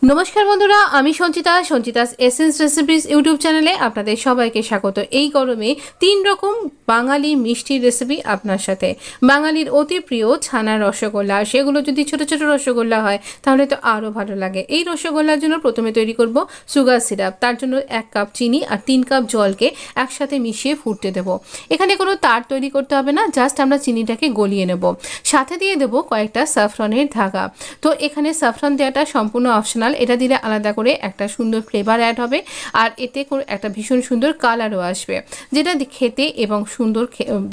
নমস্কার বন্ধুরা, আমি সঞ্চিতাস এসেন্স রেসিপিস ইউটিউব চ্যানেলে আপনাদের সবাইকে স্বাগত। এই গরমে 3 রকম বাঙালি মিষ্টির রেসিপি আপনার সাথে। বাঙালির অতি প্রিয় ছানার রসগোল্লা, সেগুলো যদি ছোট ছোট রসগোল্লা হয় তাহলে তো আরও ভালো লাগে। এই রসগোল্লার জন্য প্রথমে তৈরি করব সুগার সিরাপ। তার জন্য 1 কাপ চিনি আর 3 কাপ জলকে একসাথে মিশিয়ে ফুটতে দেব। এখানে কোনো তার তৈরি করতে হবে না, জাস্ট আমরা চিনিটাকে গলিয়ে নেব। সাথে দিয়ে দেব কয়েকটা স্যাফরনের ধাগা। তো এখানে স্যাফরন দেওয়াটা সম্পূর্ণ অপশনাল, এটা দিলে আলাদা করে একটা সুন্দর ফ্লেভার অ্যাড হবে আর এতে একটা ভীষণ সুন্দর কালারও আসবে, যেটা খেতে এবং সুন্দর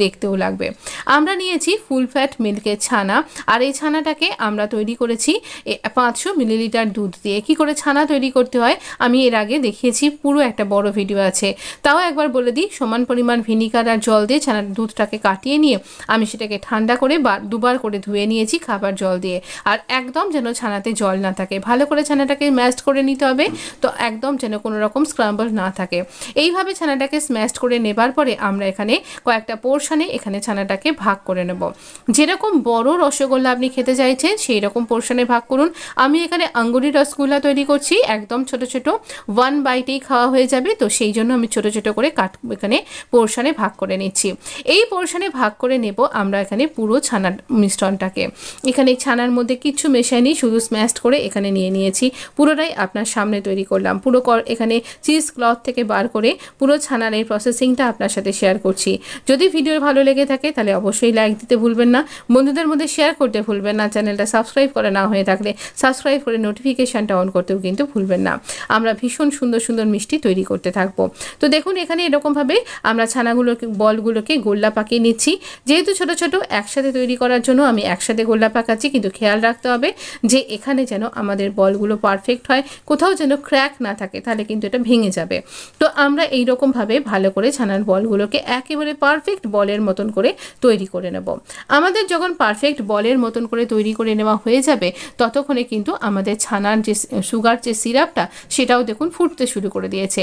দেখতেও লাগবে। আমরা নিয়েছি ফুল ফ্যাট মিল্কের ছানা, আর এই ছানাটাকে আমরা তৈরি করেছি 500 মিলিলিটার দুধ দিয়ে। কি করে ছানা তৈরি করতে হয় আমি এর আগে দেখিয়েছি, পুরো একটা বড় ভিডিও আছে। তাও একবার বলে দিই, সমান পরিমাণ ভিনিগার আর জল দিয়ে ছানার দুধটাকে কাটিয়ে নিয়ে আমি সেটাকে ঠান্ডা করে দুবার করে ধুয়ে নিয়েছি খাবার জল দিয়ে। আর একদম যেন ছানাতে জল না থাকে, ভালো করে ছানাটাকে ম্যাশড করে নিতে হবে, তো একদম যেন কোনো রকম স্ক্রাম্বল না থাকে। এইভাবে ছানাটাকে স্ম্যাশড করে নেবার পরে আমরা এখানে কয়েকটা পোর্শনে এখানে ছানাটাকে ভাগ করে নেব। যেরকম বড় রসগোল্লা আপনি খেতে চাইছেন সেই রকম পোর্শনে ভাগ করুন। আমি এখানে আঙ্গুরি রসগোল্লা তৈরি করছি, একদম ছোট ছোট 1 বাইটেই খাওয়া হয়ে যাবে, তো সেই জন্য আমি ছোট ছোট করে এখানে পোর্শনে ভাগ করে নিচ্ছি। এই পোর্শনে ভাগ করে নেব আমরা এখানে পুরো ছানার মিশ্রণটাকে। এখানে ছানার মধ্যে কিছু মেশাইনি, শুধু স্ম্যাশড করে এখানে নিয়ে নিয়েছি। পুরোটাই আপনার সামনে তৈরি করলাম। পুরো এখানে চিজ ক্লথ থেকে বার করে পুরো ছানার এই প্রসেসিংটা আপনার সাথে শেয়ার করছি। যদি ভিডিও ভালো লেগে থাকে তাহলে অবশ্যই লাইক দিতে ভুলবেন না, বন্ধুদের মধ্যে শেয়ার করতে ভুলবেন না। চ্যানেলটা সাবস্ক্রাইব করে না হয়ে থাকলে সাবস্ক্রাইব করে নোটিফিকেশানটা অন করতেও কিন্তু ভুলবেন না। আমরা ভীষণ সুন্দর সুন্দর মিষ্টি তৈরি করতে থাকবো। তো দেখুন এখানে এরকমভাবে আমরা ছানাগুলোকে বলগুলোকে গোল্লা পাকিয়ে নিচ্ছি। যেহেতু ছোট ছোট একসাথে তৈরি করার জন্য আমি একসাথে গোল্লা পাকাচ্ছি, কিন্তু খেয়াল রাখতে হবে যে এখানে যেন আমাদের বলগুলো পারফেক্ট হয়, কোথাও যেন ক্র্যাক না থাকে, তাহলে কিন্তু এটা ভেঙে যাবে। তো আমরা এই রকমভাবে ভালো করে ছানার বলগুলোকে একেবারে পারফেক্ট বলের মতন করে তৈরি করে নেব। আমাদের যখন পারফেক্ট বলের মতন করে তৈরি করে নেওয়া হয়ে যাবে ততক্ষণে কিন্তু আমাদের ছানার যে সুগার যে সিরাপটা সেটাও দেখুন ফুটতে শুরু করে দিয়েছে।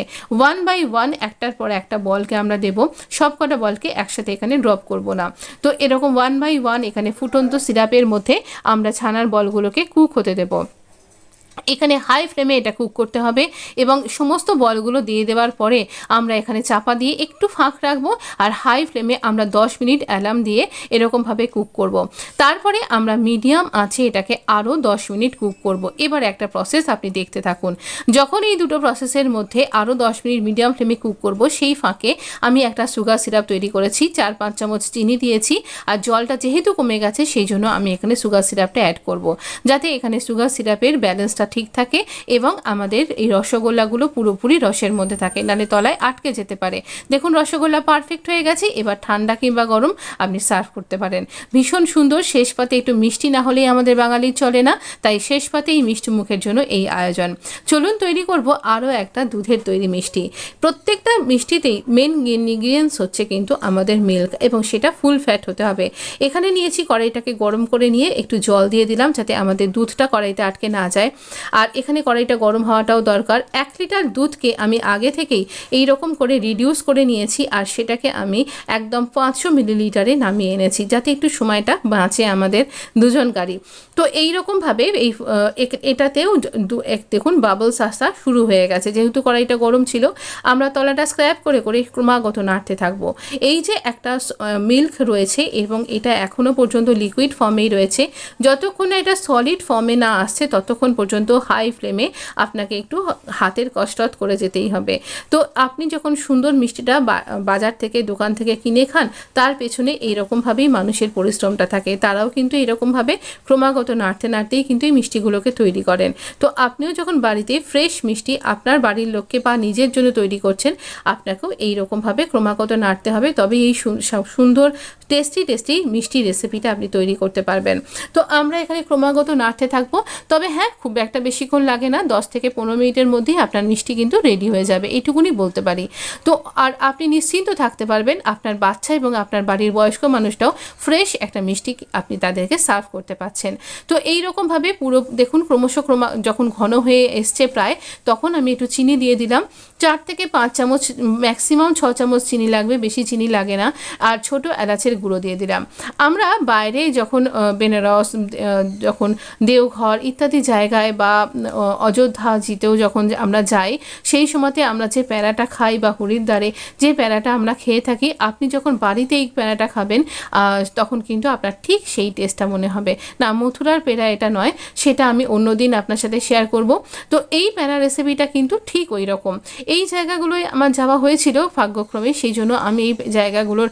1 বাই 1 একটার পর একটা বলকে আমরা দেব, সব কটা বলকে একসাথে এখানে ড্রপ করব না। তো এরকম 1 বাই 1 এখানে ফুটন্ত সিরাপের মধ্যে আমরা ছানার বলগুলোকে কুক হতে দেব। এখানে হাই ফ্লেমে এটা কুক করতে হবে এবং সমস্ত বলগুলো দিয়ে দেওয়ার পরে আমরা এখানে চাপা দিয়ে একটু ফাঁক রাখবো আর হাই ফ্লেমে আমরা 10 মিনিট অ্যালার্ম দিয়ে এরকমভাবে কুক করব। তারপরে আমরা মিডিয়াম আঁচে এটাকে আরও 10 মিনিট কুক করব। এবার একটা প্রসেস আপনি দেখতে থাকুন। যখন এই দুটো প্রসেসের মধ্যে আরও 10 মিনিট মিডিয়াম ফ্লেমে কুক করব, সেই ফাঁকে আমি একটা সুগার সিরাপ তৈরি করেছি, 4-5 চামচ চিনি দিয়েছি আর জলটা যেহেতু কমে গেছে সেই জন্য আমি এখানে সুগার সিরাপটা অ্যাড করব, যাতে এখানে সুগার সিরাপের ব্যালেন্সটা ঠিক থাকে এবং আমাদের এই রসগোল্লাগুলো পুরোপুরি রসের মধ্যে থাকে, নাহলে তলায় আটকে যেতে পারে। দেখুন রসগোল্লা পারফেক্ট হয়ে গেছে। এবার ঠান্ডা কিংবা গরম আপনি সার্ভ করতে পারেন। ভীষণ সুন্দর। শেষ পাতে একটু মিষ্টি না হলেই আমাদের বাঙালির চলে না, তাই শেষ পাতে এই মিষ্টি মুখের জন্য এই আয়োজন। চলুন তৈরি করব আরও একটা দুধের তৈরি মিষ্টি। প্রত্যেকটা মিষ্টিতেই মেন ইনগ্রিডিয়েন্টস হচ্ছে কিন্তু আমাদের মিল্ক, এবং সেটা ফুল ফ্যাট হতে হবে। এখানে নিয়েছি, কড়াইটাকে গরম করে নিয়ে একটু জল দিয়ে দিলাম যাতে আমাদের দুধটা কড়াইতে আটকে না যায়। আর এখানে কড়াইটা গরম হওয়াটাও দরকার। 1 লিটার দুধকে আমি আগে থেকেই এই রকম করে রিডিউস করে নিয়েছি আর সেটাকে আমি একদম 500 মিলিলিটারে নামিয়ে এনেছি, যাতে একটু সময়টা বাঁচে আমাদের দুজনকারই। তো এই রকমভাবে এটাতেও দেখুন বাবলস আসা শুরু হয়ে গেছে। যেহেতু কড়াইটা গরম ছিল, আমরা তলাটা স্ক্র্যাপ করে করে ক্রমাগত নাড়তে থাকবো। এই যে একটা মিল্ক রয়েছে এবং এটা এখনও পর্যন্ত লিকুইড ফর্মেই রয়েছে, যতক্ষণ না এটা সলিড ফর্মে না আসছে ততক্ষণ পর্যন্ত হাই ফ্লেমে আপনাকে একটু হাতের কসরত করে যেতেই হবে। তো আপনি যখন সুন্দর মিষ্টিটা বাজার থেকে দোকান থেকে কিনে খান, তার পেছনে এইরকমভাবেই মানুষের পরিশ্রমটা থাকে। তারাও কিন্তু এরকমভাবে ক্রমাগত নাড়তে নাড়তেই কিন্তু এই মিষ্টিগুলোকে তৈরি করেন। তো আপনিও যখন বাড়িতে ফ্রেশ মিষ্টি আপনার বাড়ির লোককে বা নিজের জন্য তৈরি করছেন, আপনাকেও এইরকমভাবে ক্রমাগত নাড়তে হবে, তবে এই সুন্দর টেস্টি মিষ্টি রেসিপিটা আপনি তৈরি করতে পারবেন। তো আমরা এখানে ক্রমাগত নাড়তে থাকবো। তবে হ্যাঁ, খুব একটা বেশিক্ষণ লাগে না, 10 থেকে 15 মিনিটের মধ্যেই আপনার মিষ্টি কিন্তু রেডি হয়ে যাবে, এইটুকুনি বলতে পারি। তো আর আপনি নিশ্চিন্ত থাকতে পারবেন, আপনার বাচ্চা এবং আপনার বাড়ির বয়স্ক মানুষটাও ফ্রেশ একটা মিষ্টি আপনি তাদেরকে সার্ভ করতে পারছেন। তো এই রকমভাবে পুরো দেখুন ক্রমশ যখন ঘন হয়ে এসছে প্রায়, তখন আমি একটু চিনি দিয়ে দিলাম। 4 থেকে 5 চামচ, ম্যাক্সিমাম 6 চামচ চিনি লাগবে, বেশি চিনি লাগে না। আর ছোট এলাচের গুঁড়ো দিয়ে দিলাম। আমরা বাইরে যখন বেনারস, যখন দেওঘর ইত্যাদি জায়গায় বা অযোধ্যা জিতেও যখন আমরা যাই, সেই সময়তে আমরা যে প্যারাটা খাই বা হরিদ্বারে যে প্যারাটা আমরা খেয়ে থাকি, আপনি যখন বাড়িতে এই প্যারাটা খাবেন তখন কিন্তু আপনার ঠিক সেই টেস্টটা মনে হবে। না, মথুরার প্যারা এটা নয়, সেটা আমি অন্য দিন আপনার সাথে শেয়ার করব। তো এই প্যারা রেসিপিটা কিন্তু ঠিক ওই রকম। এই জায়গাগুলোয় আমার যাওয়া হয়েছিল ভাগ্যক্রমে, সেই জন্য আমি এই জায়গাগুলোর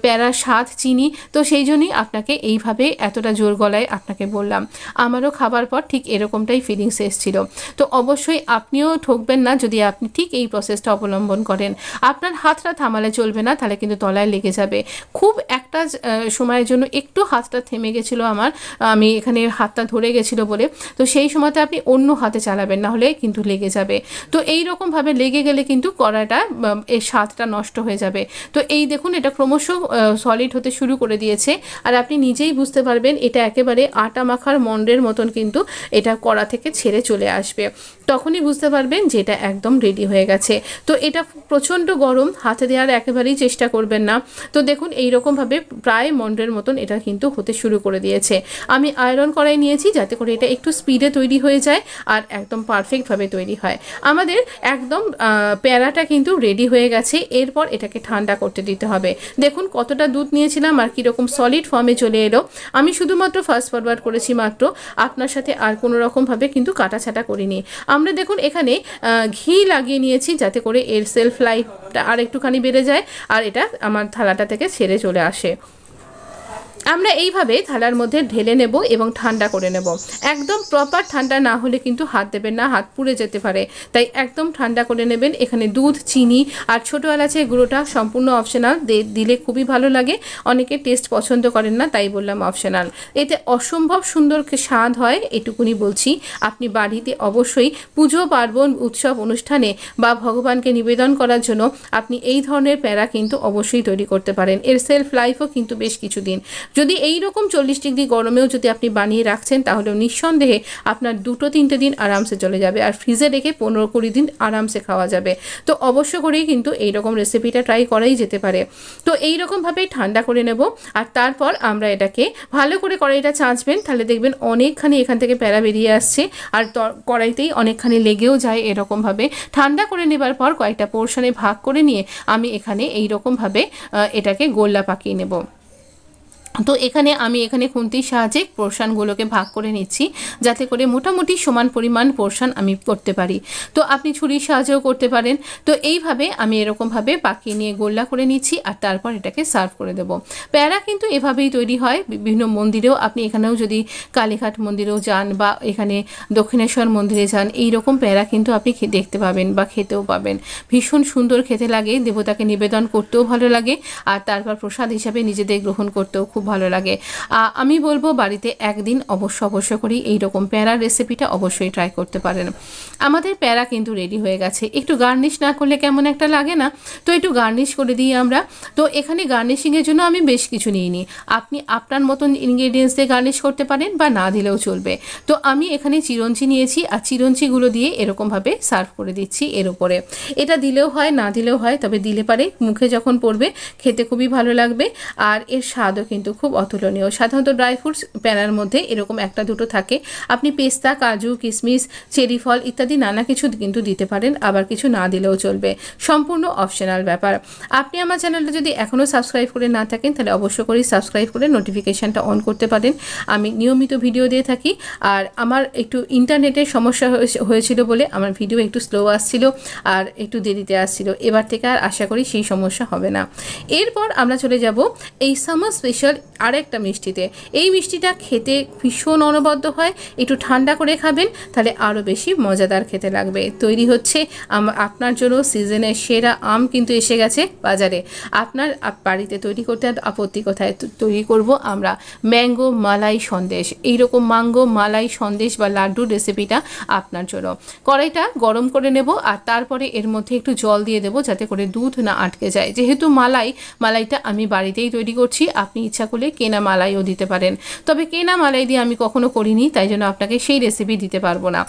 প্যারা স্বাদ চিনি। তো সেই জন্যই আপনাকে এইভাবে এতটা জোর গলায় আপনাকে বললাম। আমারও খাবার পর ঠিক এরকমটাই ফিলিংস এসেছিল। তো অবশ্যই আপনিও ঠকবেন না যদি আপনি ঠিক এই প্রসেসটা অবলম্বন করেন। আপনার হাতটা থামালে চলবে না, তাহলে কিন্তু তলায় লেগে যাবে। খুব একটা সময়ের জন্য একটু হাতটা থেমে গেছিলো আমার, আমি এখানে হাতটা ধরে গেছিলো বলে। তো সেই সময়তে আপনি অন্য হাতে চালাবেন, না হলে কিন্তু লেগে যাবে। তো এই রকমভাবে লেগে গেলে কিন্তু কড়াটা এর স্বাদটা নষ্ট হয়ে যাবে। তো এই দেখুন, এটা ক্রমশ সলিড হতে শুরু করে দিয়েছে। আর আপনি নিজেই বুঝতে পারবেন এটা একেবারে আটা মাখার মন্ডের মতন কিন্তু এটা কড়া থেকে ছেড়ে চলে আসবে। তখনই বুঝতে পারবেন যে এটা একদম রেডি হয়ে গেছে। তো এটা প্রচণ্ড গরম, হাতে দেওয়ার একেবারেই চেষ্টা করবেন না। তো দেখুন এইরকমভাবে প্রায় মন্ডের মতন এটা কিন্তু হতে শুরু করে দিয়েছে। আমি আয়রন কড়াই নিয়েছি যাতে করে এটা একটু স্পিডে তৈরি হয়ে যায় আর একদম পারফেক্টভাবে তৈরি হয়। আমাদের একদম প্যারাটা কিন্তু রেডি হয়ে গেছে। এরপর এটাকে ঠান্ডা করতে দিতে হবে। দেখুন কতটা দুধ নিয়েছিলাম আর কীরকম সলিড ফর্মে চলে এলো। আমি শুধুমাত্র ফাস্ট ফরওয়ার্ড করেছি মাত্র, আপনার সাথে আর কোনো রকমভাবে কিন্তু কাটাছাটা করিনি। আমরা দেখুন এখানে ঘি লাগিয়ে নিয়েছি যাতে করে এর সেলফ লাইফটা আর একটুখানি বেড়ে যায় আর এটা আমার থালাটা থেকে ছেড়ে চলে আসে। আমরা এইভাবে থালার মধ্যে ঢেলে নেব এবং ঠান্ডা করে নেব। একদম প্রপার ঠান্ডা না হলে কিন্তু হাত দেবেন না, হাত পুড়ে যেতে পারে। তাই একদম ঠান্ডা করে নেবেন। এখানে দুধ, চিনি আর ছোটো এলাচের গুঁড়োটা সম্পূর্ণ অপশনাল, দিলে খুবই ভালো লাগে। অনেকে টেস্ট পছন্দ করেন না, তাই বললাম অপশনাল। এতে অসম্ভব সুন্দর স্বাদ হয়, এটুকুনি বলছি। আপনি বাড়িতে অবশ্যই পুজো পার্বণ উৎসব অনুষ্ঠানে বা ভগবানকে নিবেদন করার জন্য আপনি এই ধরনের প্যারা কিন্তু অবশ্যই তৈরি করতে পারেন। এর সেলফ লাইফও কিন্তু বেশ কিছুদিন। যদি এই রকম 40 ডিগ্রি গরমেও যদি আপনি বানিয়ে রাখছেন তাহলেও নিঃসন্দেহে আপনার 2-3 দিন আরামসে চলে যাবে। আর ফ্রিজে রেখে 15-20 দিন আরামসে খাওয়া যাবে। তো অবশ্য করেই কিন্তু এই রকম রেসিপিটা ট্রাই করাই যেতে পারে। তো এই রকমভাবেই ঠান্ডা করে নেব। আর তারপর আমরা এটাকে ভালো করে কড়াইটা চাঁচবেন, তাহলে দেখবেন অনেকখানি এখান থেকে প্যারা বেরিয়ে আসছে। আর কড়াইতেই অনেকখানি লেগেও যায়। এরকমভাবে ঠান্ডা করে নেবার পর কয়েকটা পোর্শনে ভাগ করে নিয়ে আমি এখানে এই রকমভাবে এটাকে গোল্লা পাকিয়ে নেব। তো আমি এখানে খুন্তির সাহায্যে পোর্শনগুলোকে ভাগ করে নিচ্ছি যাতে করে মোটামুটি সমান পরিমাণ পোর্শন আমি করতে পারি। তো আপনি ছুরির সাহায্যেও করতে পারেন। তো এইভাবে আমি এরকমভাবে পাকিয়ে নিয়ে গোল্লা করে নিচ্ছি আর তারপর এটাকে সার্ভ করে দেব। প্যারা কিন্তু এভাবেই তৈরি হয় বিভিন্ন মন্দিরেও। আপনি এখানেও যদি কালীঘাট মন্দিরেও যান বা এখানে দক্ষিণেশ্বর মন্দিরে যান, এই রকম প্যারা কিন্তু আপনি দেখতে পাবেন বা খেতেও পাবেন। ভীষণ সুন্দর খেতে লাগে, দেবতাকে নিবেদন করতেও ভালো লাগে আর তারপর প্রসাদ হিসাবে নিজেদের গ্রহণ করতেও খুব ভালো লাগে। আমি বলবো বাড়িতে একদিন অবশ্য করেই এইরকম প্যারা রেসিপিটা অবশ্যই ট্রাই করতে পারেন। আমাদের প্যারা কিন্তু রেডি হয়ে গেছে। একটু গার্নিশ না করলে কেমন একটা লাগে না? তো একটু গার্নিশ করে দিই আমরা। তো এখানে গার্নিশিংয়ের জন্য আমি বেশ কিছু নিইনি। আপনি আপনার মতন ইনগ্রেডিয়েন্টস দিয়ে গার্নিশ করতে পারেন বা না দিলেও চলবে। তো আমি এখানে চিরঞ্জি নিয়েছি আর চিরঞ্জিগুলো দিয়ে এরকমভাবে সার্ভ করে দিচ্ছি এর উপরে। এটা দিলেও হয় না দিলেও হয়, তবে দিলে পারে মুখে যখন পড়বে খেতে খুবই ভালো লাগবে আর এর স্বাদও কিন্তু খুব অতুলনীয়। সাধারণত ড্রাই ফ্রুটস প্যারার মধ্যে এরকম 1-2 থাকে। আপনি পেস্তা, কাজু, কিশমিশ, চেরি ফল ইত্যাদি নানা কিছু কিন্তু দিতে পারেন, আবার কিছু না দিলেও চলবে। সম্পূর্ণ অপশনাল ব্যাপার। আপনি আমার চ্যানেলটা যদি এখনও সাবস্ক্রাইব করে না থাকেন তাহলে অবশ্য করেই সাবস্ক্রাইব করে নোটিফিকেশানটা অন করতে পারেন। আমি নিয়মিত ভিডিও দিয়ে থাকি। আর আমার একটু ইন্টারনেটের সমস্যা হয়েছিল বলে আমার ভিডিও একটু স্লো আসছিল আর একটু দেরিতে আসছিল। এবার থেকে আর আশা করি সেই সমস্যা হবে না। এরপর আমরা চলে যাব এই সামার স্পেশাল আরেকটা মিষ্টিতে। এই মিষ্টিটা খেতে ভীষণ অনবদ্য হয়। একটু ঠান্ডা করে খাবেন তাহলে আরও বেশি মজাদার খেতে লাগবে। তৈরি হচ্ছে আপনার জন্য সিজনের সেরা আম কিন্তু এসে গেছে বাজারে। আপনার বাড়িতে তৈরি করতে আপত্তি কোথায়? তৈরি করব আমরা ম্যাঙ্গো মালাই সন্দেশ। এইরকম ম্যাঙ্গো মালাই সন্দেশ বা লাড্ডুর রেসিপিটা আপনার জন্য। কড়াইটা গরম করে নেব আর তারপরে এর মধ্যে একটু জল দিয়ে দেবো যাতে করে দুধ না আটকে যায়। যেহেতু মালাইটা আমি বাড়িতেই তৈরি করছি, আপনি ইচ্ছা করলে কেনা মালাইও দিতে পারেন, তবে কেনা মালাই দিয়ে আমি কখনো করিনি, তাই জন্য আপনাকে সেই রেসিপি দিতে পারবো না।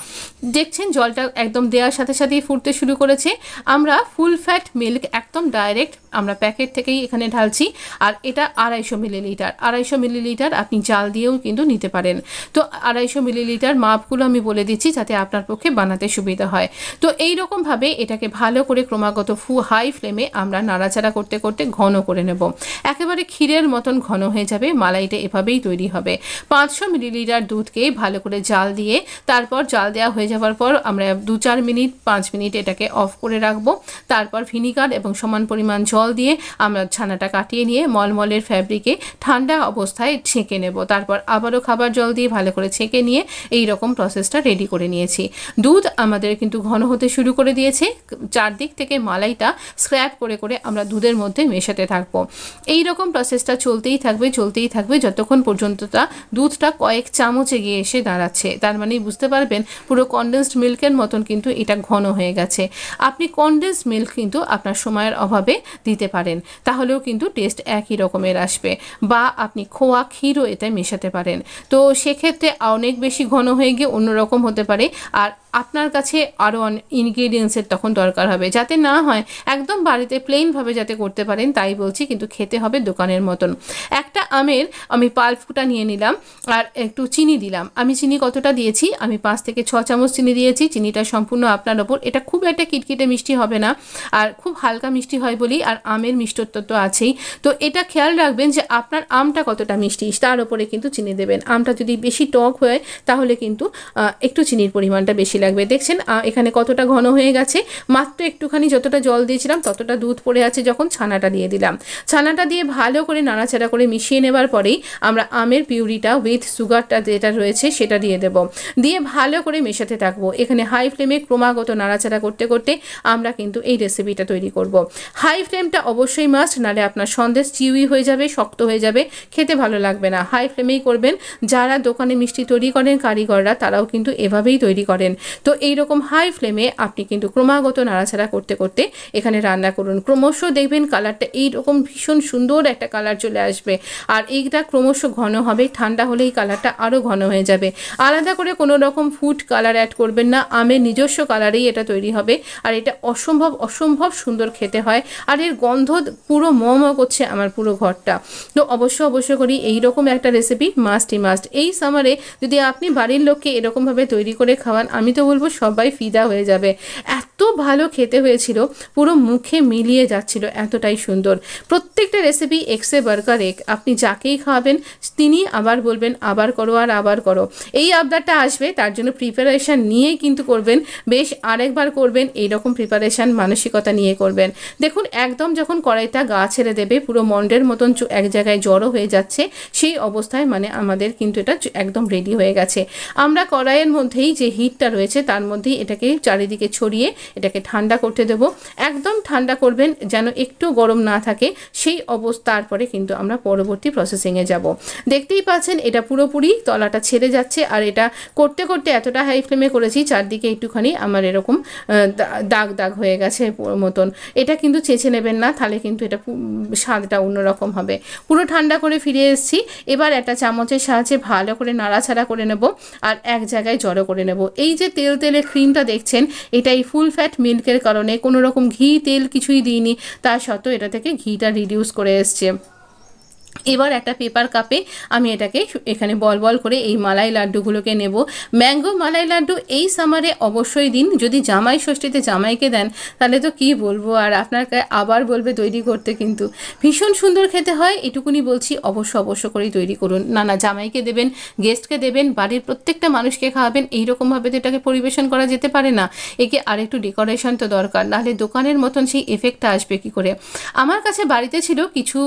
দেখছেন জলটা একদম দেওয়ার সাথে সাথেই ফুটতে শুরু করেছে। আমরা ফুল ফ্যাট মিল্ক একদম ডাইরেক্ট আমরা প্যাকেট থেকেই এখানে ঢালছি, আর এটা 250 মিলিলিটার। 250 মিলিলিটার আপনি জাল দিয়েও কিন্তু নিতে পারেন। তো 250 মিলিলিটার মাপগুলো আমি বলে দিচ্ছি যাতে আপনার পক্ষে বানাতে সুবিধা হয়। তো এই রকমভাবে এটাকে ভালো করে ক্রমাগত হাই ফ্লেমে আমরা নাড়াচাড়া করতে করতে ঘন করে নেব, একেবারে ক্ষীরের মতন ঘন হয়ে যাবে। মালাইটা এভাবেই তৈরি হবে। 500 মিলিলিটার দুধকে ভালো করে জাল দিয়ে, তারপর জাল দেওয়া হয়ে যাওয়ার পর আমরা 2-4 মিনিট 5 মিনিট এটাকে অফ করে রাখবো। তারপর ভিনিগার এবং সমান পরিমাণ জল দিয়ে আমরা ছানাটা কাটিয়ে নিয়ে মলমলের ফ্যাব্রিকে ঠান্ডা অবস্থায় ছেঁকে নেব। তারপর আবারও খাবার জল দিয়ে ভালো করে ছেঁকে নিয়ে এই রকম প্রসেসটা রেডি করে নিয়েছি। দুধ আমাদের কিন্তু ঘন হতে শুরু করে দিয়েছে। চারদিক থেকে মালাইটা স্ক্র্যাপ করে করে আমরা দুধের মধ্যে মেশাতে থাকবো। এই রকম প্রসেসটা চলতেই থাকবে যতক্ষণ পর্যন্ত দুধটা কয়েক চামচে গিয়ে এসে দাঁড়াচ্ছে। তার মানে বুঝতে পারবেন পুরো কনডেন্সড মিল্কের মতন কিন্তু এটা ঘন হয়ে গেছে। আপনি কনডেন্সড মিল্ক কিন্তু আপনার সময়ের অভাবে দিতে পারেন, তাহলেও কিন্তু টেস্ট একই রকমের আসবে, বা আপনি খোয়া ক্ষীরও এতে মেশাতে পারেন। তো সেক্ষেত্রে অনেক বেশি ঘন হয়ে গিয়ে অন্যরকম হতে পারে, আর আপনার কাছে আরও ইনগ্রিডিয়েন্টসের তখন দরকার হবে, যাতে না হয় একদম বাড়িতে প্লেনভাবে যাতে করতে পারেন তাই বলছি, কিন্তু খেতে হবে দোকানের মতন। একটা আমের আমি পাল্পটা নিয়ে নিলাম আর একটু চিনি দিলাম। আমি চিনি কতটা দিয়েছি, আমি 5 থেকে 6 চামচ চিনি দিয়েছি। চিনিটা সম্পূর্ণ আপনার ওপর। এটা খুব একটা কিটকিটে মিষ্টি হবে না, আর খুব হালকা মিষ্টি হয় বলি, আর আমের মিষ্টত্ব তো আছেই। তো এটা খেয়াল রাখবেন যে আপনার আমটা কতটা মিষ্টি তার উপরে কিন্তু চিনি দেবেন। আমটা যদি বেশি টক হয় তাহলে কিন্তু একটু চিনির পরিমাণটা বেশি লাগবে। দেখছেন এখানে কতটা ঘন হয়ে গেছে, মাত্র একটুখানি যতটা জল দিয়েছিলাম ততটা দুধ পড়ে আছে। যখন ছানাটা দিয়ে দিলাম, ছানাটা দিয়ে ভালো করে নাড়াচাড়া করে মিশিয়ে নেবার পরেই আমরা আমের পিউরিটা উইথ সুগারটা যেটা রয়েছে সেটা দিয়ে দেব, দিয়ে ভালো করে মেশাতে থাকবো। এখানে হাই ফ্লেমে ক্রমাগত নাড়াচাড়া করতে করতে আমরা কিন্তু এই রেসিপিটা তৈরি করব। হাই ফ্লেমটা অবশ্যই মাস্ট, নাহলে আপনার সন্দেশ চিউই হয়ে যাবে, শক্ত হয়ে যাবে, খেতে ভালো লাগবে না। হাই ফ্লেমেই করবেন। যারা দোকানে মিষ্টি তৈরি করেন কারিগররা, তারাও কিন্তু এভাবেই তৈরি করেন। তো এইরকম হাই ফ্লেমে আপনি কিন্তু ক্রমাগত নাড়াচাড়া করতে করতে এখানে রান্না করুন। ক্রমশ দেখবেন কালারটা এইরকম ভীষণ সুন্দর একটা কালার চলে আসবে, আর এইটা ক্রমশ ঘন হবে। ঠান্ডা হলে এই কালারটা আরও ঘন হয়ে যাবে। আলাদা করে কোনো রকম ফুড কালার অ্যাড করবেন না, আমের নিজস্ব কালারেই এটা তৈরি হবে। আর এটা অসম্ভব সুন্দর খেতে হয়, আর এর গন্ধ পুরো ম করছে আমার পুরো ঘরটা। তো অবশ্য করি এইরকম একটা রেসিপি মাস্ট। এই সামারে যদি আপনি বাড়ির লোককে এরকমভাবে তৈরি করে খাওয়ান, আমি তো বলবো সবাই ফিদা হয়ে যাবে। এত ভালো খেতে হয়েছিল, পুরো মুখে মিলিয়ে যাচ্ছিল, এতটাই সুন্দর। প্রত্যেকটা রেসিপি এক্সে বার্গার এক। আপনি যাকেই খাওয়াবেন তিনি আবার বলবেন আবার করো আর আবার করো। এই আবদারটা আসবে, তার জন্য প্রিপারেশান নিয়েই কিন্তু করবেন। বেশ আরেকবার করবেন, এইরকম প্রিপারেশান মানসিকতা নিয়ে করবেন। দেখুন একদম যখন কড়াইটা গা ছেড়ে দেবে, পুরো মন্ডের মতন এক জায়গায় জড়ো হয়ে যাচ্ছে, সেই অবস্থায় মানে আমাদের কিন্তু এটা একদম রেডি হয়ে গেছে। আমরা কড়াইয়ের মধ্যেই যে হিটটা রয়েছে তার মধ্যেই এটাকে চারিদিকে ছড়িয়ে এটাকে ঠান্ডা করতে দেবো। একদম ঠান্ডা করবেন, যেন একটু গরম না থাকে, সেই অবস্থার পরে কিন্তু আমরা পরবর্তী প্রসেসিংয়ে যাব। দেখতেই পাচ্ছেন এটা পুরোপুরি তলাটা ছেড়ে যাচ্ছে, আর এটা করতে করতে এতটা হাই ফ্লেমে করেছি চারদিকে একটুখানি আমার এরকম দাগ হয়ে গেছে মতন। এটা কিন্তু চেঁচে নেবেন না, তাহলে কিন্তু এটা স্বাদটা অন্যরকম হবে। পুরো ঠান্ডা করে ফিরে এসেছি। এবার একটা চামচের সাহায্যে ভালো করে নাড়াচাড়া করে নেব, আর এক জায়গায় জড়ো করে নেব। এই যে তেলে ক্রিমটা দেখছেন, এটা এই ফুল ফ্যাট মিল্কের কারণে, কোনো রকম ঘি তেল কিছুই দিইনি, তা সত্ত্বেও এটা থেকে ঘিটা রিডিউস করে এসছে। এবার একটা পেপার কাপে আমি এটাকে এখানে বল করে এই মালাই লাড্ডুগুলোকে নেব। ম্যাঙ্গো মালাই লাড্ডু এই সামারে অবশ্যই দিন। যদি জামাই ষষ্ঠীতে জামাইকে দেন তাহলে তো কি বলবো, আর আপনাকে আবার বলবে তৈরি করতে, কিন্তু ভীষণ সুন্দর খেতে হয়। এটুকুনি বলছি, অবশ্য করেই তৈরি করুন। না জামাইকে দেবেন, গেস্টকে দেবেন, বাড়ির প্রত্যেকটা মানুষকে খাওয়াবেন। এইরকমভাবে তো এটাকে পরিবেশন করা যেতে পারে না। একে আরেকটু ডেকোরেশন তো দরকার, নাহলে দোকানের মতন সেই এফেক্টটা আসবে কি করে। আমার কাছে বাড়িতে ছিল কিছু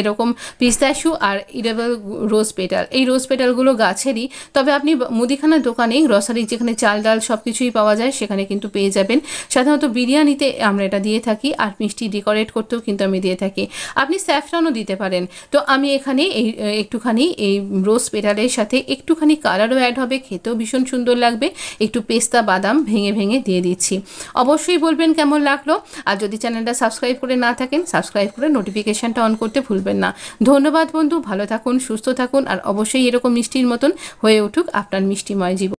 এরকম পিস্তাশু আর ইডেবল রোজ পেটাল। এই রোজ পেটালগুলো গাছেরই, তবে আপনি মুদিখানার দোকানে গ্রসারি যেখানে চাল ডাল সব কিছুই পাওয়া যায় সেখানে কিন্তু পেয়ে যাবেন। সাধারণত বিরিয়ানিতে আমরা এটা দিয়ে থাকি, আর মিষ্টি ডেকোরেট করতেও কিন্তু আমি দিয়ে থাকি। আপনি স্যাফরনও দিতে পারেন। তো আমি এখানে একটুখানি এই রোজ পেটালের সাথে একটুখানি কালারও অ্যাড হবে, খেতেও ভীষণ সুন্দর লাগবে। একটু পেস্তা বাদাম ভেঙে দিয়ে দিচ্ছি। অবশ্যই বলবেন কেমন লাগলো, আর যদি চ্যানেলটা সাবস্ক্রাইব করে না থাকেন সাবস্ক্রাইব করে নোটিফিকেশানটা অন করতে ভুলবেন না। ধন্যবাদ বন্ধু, ভালো থাকুন, সুস্থ থাকুন, আর অবশ্যই এরকম মিষ্টির মতন হয়ে উঠুক আপনার মিষ্টিময় জীবন।